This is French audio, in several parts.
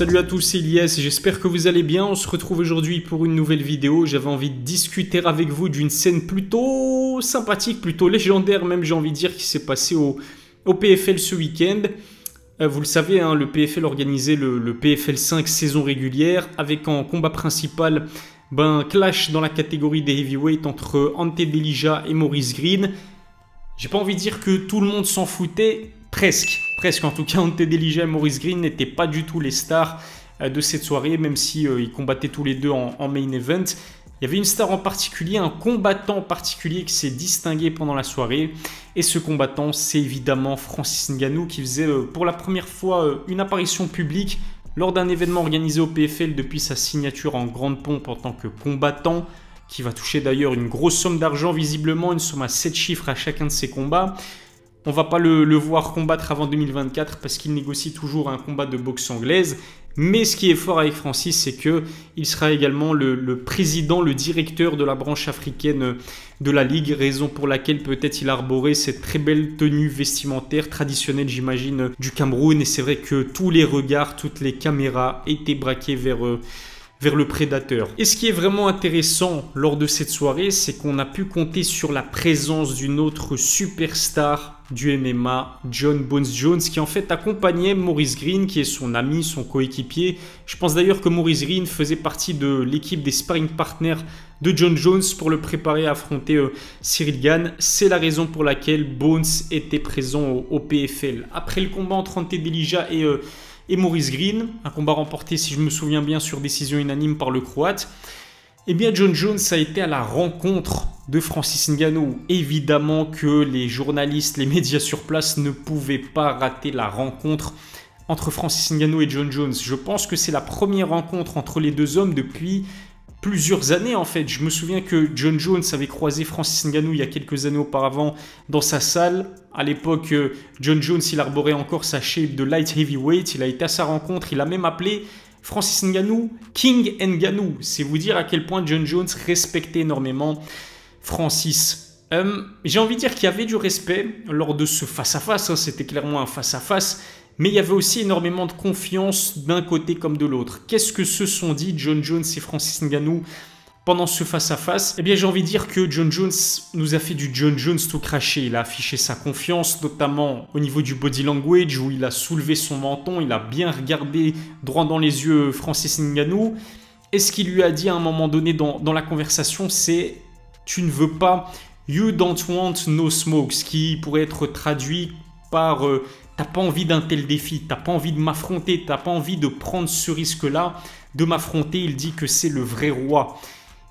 Salut à tous, c'est Ilyes, j'espère que vous allez bien. On se retrouve aujourd'hui pour une nouvelle vidéo. J'avais envie de discuter avec vous d'une scène plutôt sympathique, plutôt légendaire même, j'ai envie de dire, qui s'est passée au PFL ce week-end. Vous le savez, hein, le PFL organisait le PFL 5 saison régulière avec en combat principal un clash dans la catégorie des heavyweights entre Ante Delija et Maurice Greene. J'ai pas envie de dire que tout le monde s'en foutait, presque en tout cas. Ante Delija et Maurice Greene n'étaient pas du tout les stars de cette soirée, même si ils combattaient tous les deux en main event. Il y avait une star en particulier, un combattant en particulier qui s'est distingué pendant la soirée. Et ce combattant, c'est évidemment Francis Ngannou, qui faisait pour la première fois une apparition publique lors d'un événement organisé au PFL depuis sa signature en grande pompe en tant que combattant, qui va toucher d'ailleurs une grosse somme d'argent, visiblement une somme à 7 chiffres à chacun de ses combats. On ne va pas le voir combattre avant 2024 parce qu'il négocie toujours un combat de boxe anglaise. Mais ce qui est fort avec Francis, c'est qu'il sera également le président, le directeur de la branche africaine de la Ligue, raison pour laquelle peut-être il arborait cette très belle tenue vestimentaire traditionnelle, j'imagine, du Cameroun. Et c'est vrai que tous les regards, toutes les caméras étaient braquées vers le prédateur. Et ce qui est vraiment intéressant lors de cette soirée, c'est qu'on a pu compter sur la présence d'une autre superstar du MMA, Jon Bones Jones, qui en fait accompagnait Maurice Greene, qui est son ami, son coéquipier. Je pense d'ailleurs que Maurice Greene faisait partie de l'équipe des sparring partners de Jon Jones pour le préparer à affronter Cyril Gane. C'est la raison pour laquelle Bones était présent au PFL. Après le combat entre Ante Delija et Maurice Greene, un combat remporté, si je me souviens bien, sur décision unanime par le Croate, eh bien Jon Jones a été à la rencontre de Francis Ngannou. Évidemment que les journalistes, les médias sur place ne pouvaient pas rater la rencontre entre Francis Ngannou et Jon Jones. Je pense que c'est la première rencontre entre les deux hommes depuis plusieurs années en fait. Je me souviens que Jon Jones avait croisé Francis Ngannou il y a quelques années auparavant dans sa salle. À l'époque, Jon Jones, il arborait encore sa shape de light heavyweight. Il a été à sa rencontre, il a même appelé Francis Ngannou King Ngannou. C'est vous dire à quel point Jon Jones respectait énormément Francis. J'ai envie de dire qu'il y avait du respect lors de ce face-à-face, hein. C'était clairement un face-à-face. Mais il y avait aussi énormément de confiance d'un côté comme de l'autre. Qu'est-ce que se sont dit Jon Jones et Francis Ngannou pendant ce face-à-face? Eh bien, j'ai envie de dire que Jon Jones nous a fait du Jon Jones tout craché. Il a affiché sa confiance, notamment au niveau du body language, où il a soulevé son menton, il a bien regardé droit dans les yeux Francis Ngannou. Et ce qu'il lui a dit à un moment donné dans la conversation, c'est « Tu ne veux pas, you don't want no smoke », ce qui pourrait être traduit par t'as pas envie d'un tel défi, t'as pas envie de m'affronter, t'as pas envie de prendre ce risque-là, de m'affronter. Il dit que c'est le vrai roi.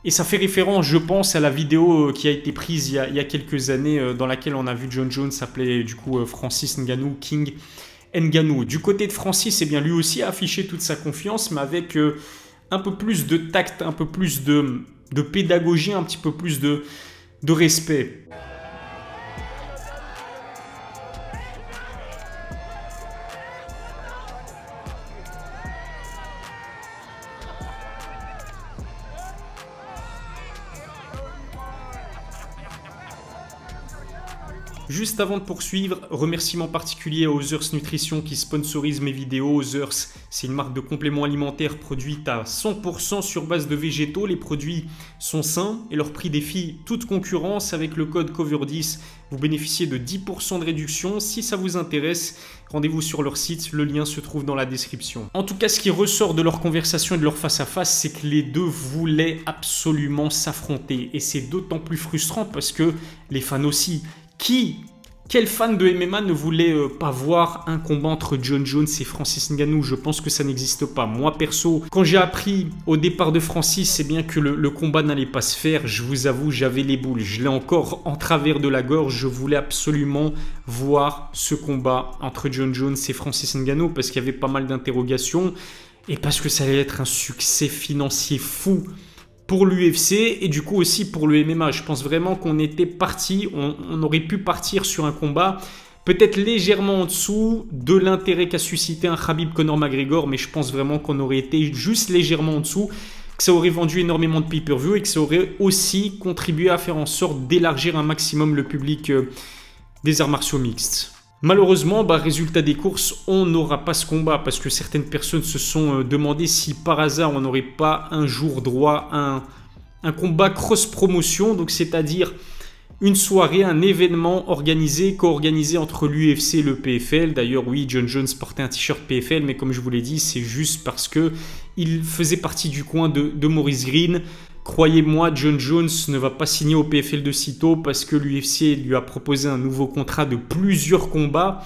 Et ça fait référence, je pense, à la vidéo qui a été prise il y a quelques années, dans laquelle on a vu Jon Jones s'appeler du coup Francis Ngannou, King Ngannou. Du côté de Francis, eh bien, lui aussi a affiché toute sa confiance, mais avec un peu plus de tact, un peu plus de pédagogie, un petit peu plus de respect. Juste avant de poursuivre, remerciement particulier à Others Nutrition qui sponsorise mes vidéos. Others, c'est une marque de compléments alimentaires produite à 100% sur base de végétaux. Les produits sont sains et leur prix défie toute concurrence. Avec le code COVER10, vous bénéficiez de 10% de réduction. Si ça vous intéresse, rendez-vous sur leur site, le lien se trouve dans la description. En tout cas, ce qui ressort de leur conversation et de leur face-à-face, c'est que les deux voulaient absolument s'affronter. Et c'est d'autant plus frustrant parce que les fans aussi... Quel fan de MMA ne voulait pas voir un combat entre Jon Jones et Francis Ngannou? Je pense que ça n'existe pas. Moi, perso, quand j'ai appris au départ de Francis, c'est bien que le combat n'allait pas se faire. Je vous avoue, j'avais les boules. Je l'ai encore en travers de la gorge. Je voulais absolument voir ce combat entre Jon Jones et Francis Ngannou parce qu'il y avait pas mal d'interrogations et parce que ça allait être un succès financier fou pour l'UFC et du coup aussi pour le MMA. Je pense vraiment qu'on était parti, on aurait pu partir sur un combat peut-être légèrement en dessous de l'intérêt qu'a suscité un Khabib Conor McGregor, mais je pense vraiment qu'on aurait été juste légèrement en dessous, que ça aurait vendu énormément de pay-per-view et que ça aurait aussi contribué à faire en sorte d'élargir un maximum le public des arts martiaux mixtes. Malheureusement, résultat des courses, on n'aura pas ce combat parce que certaines personnes se sont demandé si par hasard on n'aurait pas un jour droit à un combat cross-promotion, donc c'est-à-dire une soirée, un événement organisé, co-organisé entre l'UFC et le PFL. D'ailleurs, oui, John Jones portait un t-shirt PFL, mais comme je vous l'ai dit, c'est juste parce que il faisait partie du coin de Maurice Green. Croyez-moi, John Jones ne va pas signer au PFL de sitôt parce que l'UFC lui a proposé un nouveau contrat de plusieurs combats.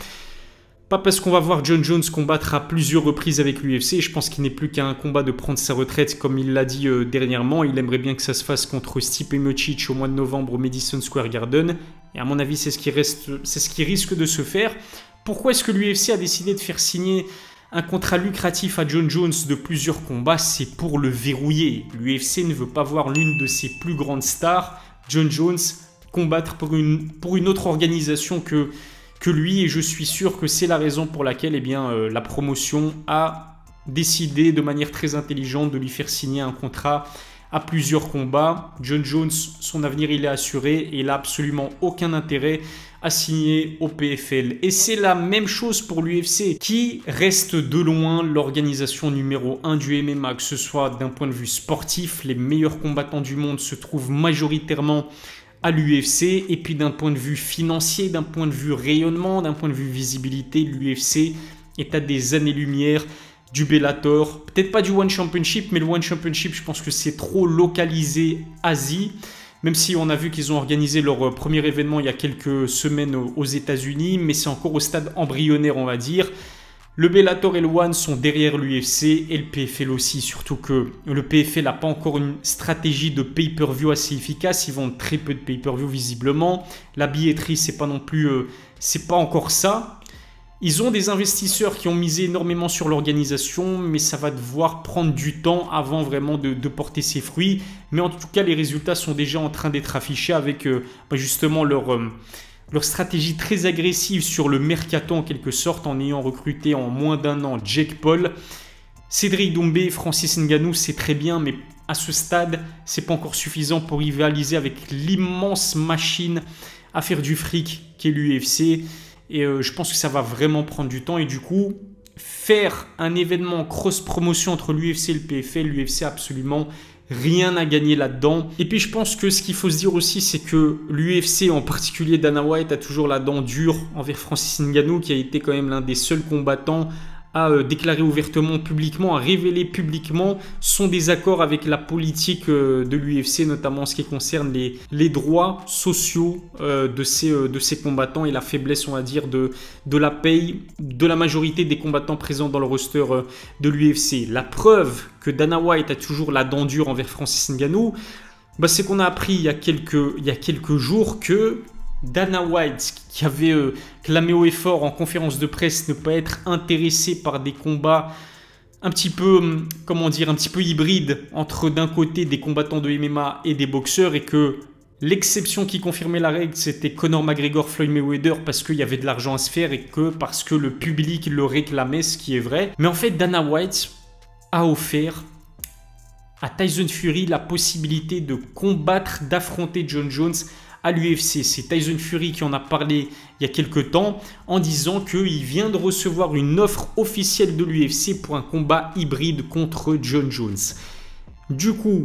Pas parce qu'on va voir John Jones combattre à plusieurs reprises avec l'UFC. Je pense qu'il n'est plus qu'à un combat de prendre sa retraite, comme il l'a dit dernièrement. Il aimerait bien que ça se fasse contre Stipe Miocic au mois de novembre au Madison Square Garden. Et à mon avis, c'est ce qui risque de se faire. Pourquoi est-ce que l'UFC a décidé de faire signer un contrat lucratif à John Jones de plusieurs combats? C'est pour le verrouiller. L'UFC ne veut pas voir l'une de ses plus grandes stars, John Jones, combattre pour une autre organisation que lui, et je suis sûr que c'est la raison pour laquelle la promotion a décidé de manière très intelligente de lui faire signer un contrat à plusieurs combats. John Jones, son avenir il est assuré et il n'a absolument aucun intérêt à signer au PFL. Et c'est la même chose pour l'UFC qui reste de loin l'organisation numéro 1 du MMA, que ce soit d'un point de vue sportif, les meilleurs combattants du monde se trouvent majoritairement à l'UFC, et puis d'un point de vue financier, d'un point de vue rayonnement, d'un point de vue visibilité, l'UFC est à des années-lumière du Bellator, peut-être pas du One Championship, mais le One Championship, je pense que c'est trop localisé Asie, même si on a vu qu'ils ont organisé leur premier événement il y a quelques semaines aux États-Unis, mais c'est encore au stade embryonnaire, on va dire. Le Bellator et le One sont derrière l'UFC et le PFL aussi, surtout que le PFL n'a pas encore une stratégie de pay-per-view assez efficace. Ils vendent très peu de pay-per-view visiblement. La billetterie, c'est pas non plus, c'est pas encore ça. Ils ont des investisseurs qui ont misé énormément sur l'organisation, mais ça va devoir prendre du temps avant vraiment de porter ses fruits. Mais en tout cas, les résultats sont déjà en train d'être affichés avec justement leur stratégie très agressive sur le mercato en quelque sorte, en ayant recruté en moins d'un an Jake Paul. Cédric Doumbé, Francis Ngannou, c'est très bien, mais à ce stade, c'est pas encore suffisant pour rivaliser avec l'immense machine à faire du fric qu'est l'UFC. Et je pense que ça va vraiment prendre du temps. Et du coup, faire un événement cross-promotion entre l'UFC et le PFL, l'UFC absolument rien à gagner là-dedans. Et puis je pense que ce qu'il faut se dire aussi, c'est que l'UFC, en particulier Dana White, a toujours la dent dure envers Francis Ngannou, qui a été quand même l'un des seuls combattants à déclarer ouvertement, publiquement, à révéler publiquement son désaccord avec la politique de l'UFC, notamment en ce qui concerne les droits sociaux de ces combattants et la faiblesse, on va dire, de la paye de la majorité des combattants présents dans le roster de l'UFC. La preuve que Dana White a toujours la dent dure envers Francis Ngannou, c'est qu'on a appris il y a quelques jours que Dana White, qui avait clamé haut et fort en conférence de presse ne pas être intéressé par des combats un petit peu, un petit peu hybrides entre d'un côté des combattants de MMA et des boxeurs, et que l'exception qui confirmait la règle, c'était Conor McGregor, Floyd Mayweather, parce qu'il y avait de l'argent à se faire et que parce que le public le réclamait, ce qui est vrai. Mais en fait, Dana White a offert à Tyson Fury la possibilité de combattre, d'affronter John Jones à l'UFC. C'est Tyson Fury qui en a parlé il y a quelques temps en disant qu'il vient de recevoir une offre officielle de l'UFC pour un combat hybride contre John Jones. Du coup,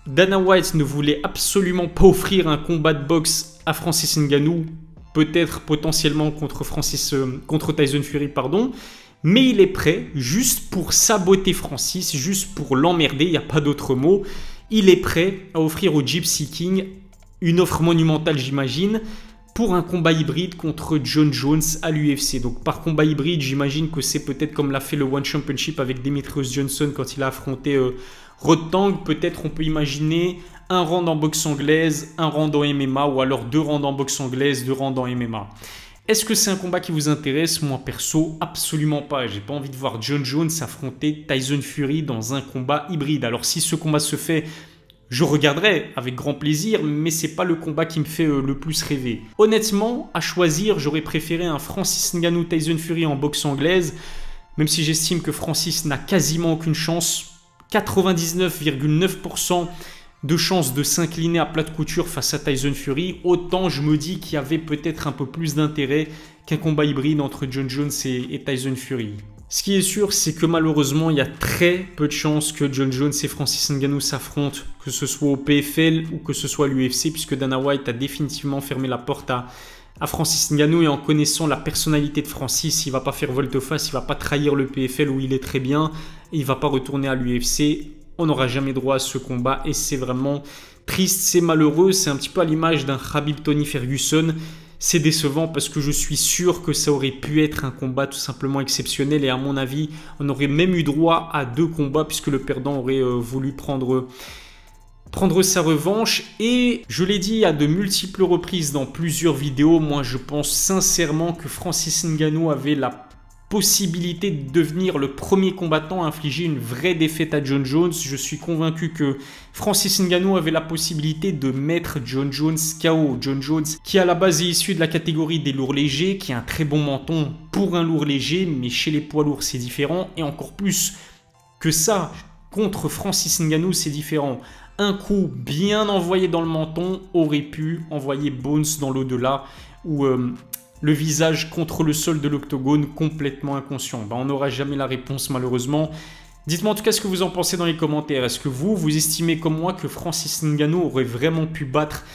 Dana White ne voulait absolument pas offrir un combat de boxe à Francis Ngannou, peut-être potentiellement contre Tyson Fury, mais il est prêt, juste pour saboter Francis, juste pour l'emmerder, il n'y a pas d'autre mot, il est prêt à offrir au Gypsy King une offre monumentale, j'imagine, pour un combat hybride contre John Jones à l'UFC. Donc par combat hybride, j'imagine que c'est peut-être comme l'a fait le One Championship avec Demetrius Johnson quand il a affronté Rodtang. Peut-être on peut imaginer un round en boxe anglaise, un round en MMA, ou alors 2 rounds en boxe anglaise, 2 rounds en MMA. Est-ce que c'est un combat qui vous intéresse? Moi perso, absolument pas. J'ai pas envie de voir John Jones affronter Tyson Fury dans un combat hybride. Alors si ce combat se fait, je regarderai avec grand plaisir, mais c'est pas le combat qui me fait le plus rêver. Honnêtement, à choisir, j'aurais préféré un Francis Ngannou Tyson Fury en boxe anglaise, même si j'estime que Francis n'a quasiment aucune chance. 99,9% de chances de s'incliner à plat de couture face à Tyson Fury. Autant je me dis qu'il y avait peut-être un peu plus d'intérêt qu'un combat hybride entre Jon Jones et Tyson Fury. Ce qui est sûr, c'est que malheureusement, il y a très peu de chances que Jon Jones et Francis Ngannou s'affrontent, que ce soit au PFL ou que ce soit à l'UFC, puisque Dana White a définitivement fermé la porte à Francis Ngannou, et en connaissant la personnalité de Francis, il ne va pas faire volte-face, il ne va pas trahir le PFL où il est très bien, et il ne va pas retourner à l'UFC. On n'aura jamais droit à ce combat et c'est vraiment triste, c'est malheureux, c'est un petit peu à l'image d'un Khabib Tony Ferguson. C'est décevant parce que je suis sûr que ça aurait pu être un combat tout simplement exceptionnel et à mon avis, on aurait même eu droit à 2 combats puisque le perdant aurait voulu prendre sa revanche. Et je l'ai dit à de multiples reprises dans plusieurs vidéos, moi je pense sincèrement que Francis Ngannou avait la possibilité de devenir le premier combattant à infliger une vraie défaite à Jon Jones. Je suis convaincu que Francis Ngannou avait la possibilité de mettre Jon Jones KO. Jon Jones qui à la base est issu de la catégorie des lourds légers, qui a un très bon menton pour un lourd léger, mais chez les poids lourds c'est différent. Et encore plus que ça, contre Francis Ngannou c'est différent. Un coup bien envoyé dans le menton aurait pu envoyer Bones dans l'au-delà ou le visage contre le sol de l'octogone complètement inconscient. On n'aura jamais la réponse malheureusement. Dites-moi en tout cas ce que vous en pensez dans les commentaires. Est-ce que vous estimez comme moi que Francis Ngannou aurait vraiment pu battre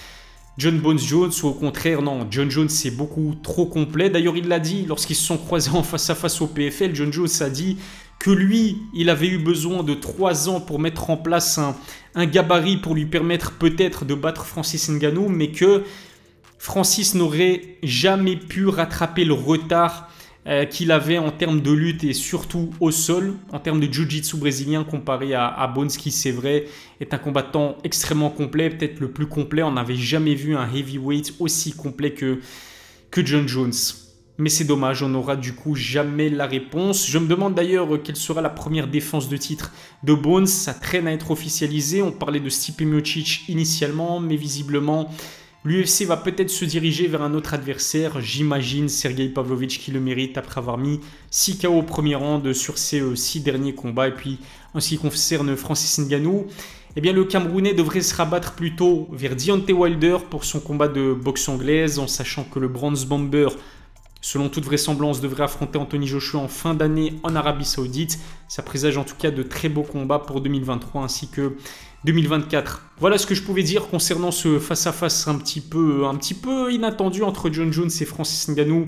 Jon Bones Jones ou au contraire non, Jon Jones c'est beaucoup trop complet. D'ailleurs il l'a dit lorsqu'ils se sont croisés en face à face au PFL, Jon Jones a dit que lui, il avait eu besoin de 3 ans pour mettre en place un gabarit pour lui permettre peut-être de battre Francis Ngannou, mais que Francis n'aurait jamais pu rattraper le retard qu'il avait en termes de lutte et surtout au sol, en termes de jiu-jitsu brésilien comparé à Bones qui, c'est vrai, est un combattant extrêmement complet, peut-être le plus complet. On n'avait jamais vu un heavyweight aussi complet que Jon Jones. Mais c'est dommage, on n'aura du coup jamais la réponse. Je me demande d'ailleurs quelle sera la première défense de titre de Bones. Ça traîne à être officialisé. On parlait de Stipe Miocic initialement, mais visiblement l'UFC va peut-être se diriger vers un autre adversaire. J'imagine Sergei Pavlovich qui le mérite après avoir mis 6 KO au premier round sur ses 6 derniers combats. Et puis en ce qui concerne Francis Ngannou, eh bien, le Camerounais devrait se rabattre plutôt vers Deontay Wilder pour son combat de boxe anglaise, en sachant que le Bronze Bomber, selon toute vraisemblance, devrait affronter Anthony Joshua en fin d'année en Arabie Saoudite. Ça présage en tout cas de très beaux combats pour 2023 ainsi que 2024. Voilà ce que je pouvais dire concernant ce face-à-face un petit peu inattendu entre Jon Jones et Francis Ngannou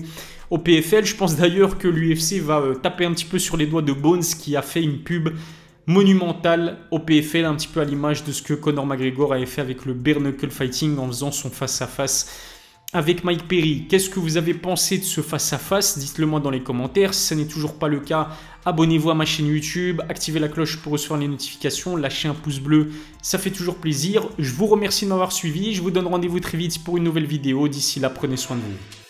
au PFL. Je pense d'ailleurs que l'UFC va taper un petit peu sur les doigts de Bones qui a fait une pub monumentale au PFL, un petit peu à l'image de ce que Conor McGregor avait fait avec le Bare Knuckle Fighting en faisant son face-à-face avec Mike Perry. Qu'est-ce que vous avez pensé de ce face-à-face? Dites-le moi dans les commentaires. Si ce n'est toujours pas le cas, abonnez-vous à ma chaîne YouTube, activez la cloche pour recevoir les notifications, lâchez un pouce bleu, ça fait toujours plaisir. Je vous remercie de m'avoir suivi, je vous donne rendez-vous très vite pour une nouvelle vidéo. D'ici là, prenez soin de vous.